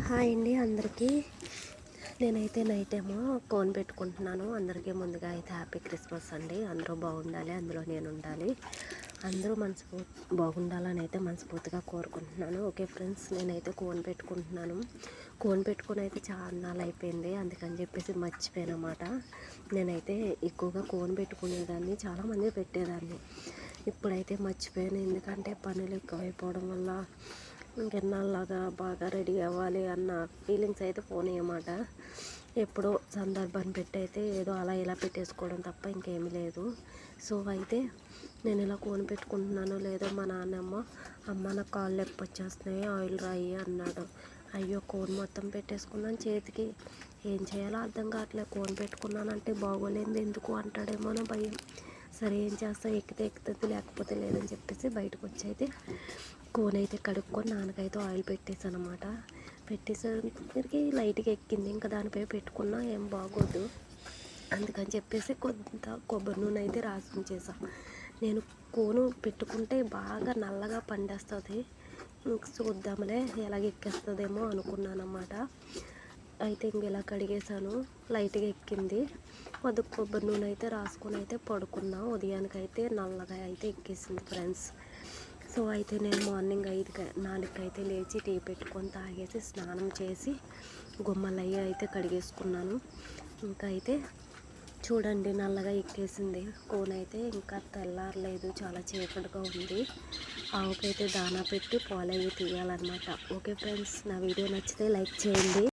Hi అండి అందరికీ. నేనైతే నైట్ ఏమో కోన్ పెట్టుకుంటున్నాను. అందరికీ ముందుగా అయితే హ్యాపీ క్రిస్మస్ అండి. అందరూ బాగుండాలి, అందులో నేను ఉండాలి. అందరూ బాగుండాలని అయితే మనస్ఫూర్తిగా కోరుకుంటున్నాను. ఓకే ఫ్రెండ్స్, నేనైతే కోన్ పెట్టుకుంటున్నాను. కోన్ పెట్టుకుని అయితే చాలా అయిపోయింది, అందుకని చెప్పేసి మర్చిపోయానమాట. నేనైతే ఎక్కువగా కోన్ పెట్టుకునేదాన్ని, చాలామంది పెట్టేదాన్ని. ఇప్పుడైతే మర్చిపోయాను, ఎందుకంటే పనులు ఎక్కువైపోవడం వల్ల ఇంకెన్నాళ్ళలాగా బాగా రెడీ అవ్వాలి అన్న ఫీలింగ్స్ అయితే పోనీ అన్నమాట. ఎప్పుడో సందర్భాన్ని పెట్టి అయితే ఏదో అలా ఇలా పెట్టేసుకోవడం తప్ప ఇంకేమీ లేదు. సో అయితే నేను ఇలా కోని పెట్టుకుంటున్నాను. లేదో మా నాన్నమ్మ, అమ్మ నాకు కాళ్ళు నొప్పి వచ్చేస్తున్నాయి, ఆయిల్ రాయి అన్నాడు. అయ్యో, కోన్ మొత్తం పెట్టేసుకున్నాను చేతికి, ఏం చేయాలో అర్థం కావట్లేదు. కోన్ పెట్టుకున్నానంటే బాగోలేదు ఎందుకు అంటాడేమో అని భయం. సరే ఏం చేస్తా, ఎక్కితే ఎక్కుతుంది, లేకపోతే లేదని చెప్పేసి బయటకు వచ్చి అయితే కోన్ అయితే కడుక్కొని నాన్నకైతే ఆయిల్ పెట్టేసాను అనమాట. పెట్టేసరికి లైట్గా ఎక్కింది, ఇంకా దానిపై పెట్టుకున్నా ఏం బాగోదు. అందుకని చెప్పేసి కొంత కొబ్బరి నూనె అయితే రాసి ఉంచేసాను. నేను కోను పెట్టుకుంటే బాగా నల్లగా పండేస్తుంది, ఇంక చూద్దాంలే ఎలాగ ఎక్కేస్తుందేమో అనుకున్నానమాట. అయితే ఇంక ఇలా కడిగేసాను, లైట్గా ఎక్కింది. కొబ్బరి నూనె అయితే రాసుకొని అయితే పడుకున్నా. ఉదయానికైతే నల్లగా అయితే ఎక్కేసింది ఫ్రెండ్స్. సో అయితే నేను మార్నింగ్ 4కి అయితే లేచి టీ పెట్టుకొని తాగేసి స్నానం చేసి గుమ్మలయ్యి అయితే కడిగేసుకున్నాను. ఇంకా అయితే చూడండి, నల్లగా ఎక్కేసింది కోన్ అయితే. ఇంకా తెల్లారలేదు, చాలా చీకటిగా ఉంది. ఆవుకైతే దానా పెట్టి పాలయ్యి తీయాలన్నమాట. ఓకే ఫ్రెండ్స్, నా వీడియో నచ్చితే లైక్ చేయండి.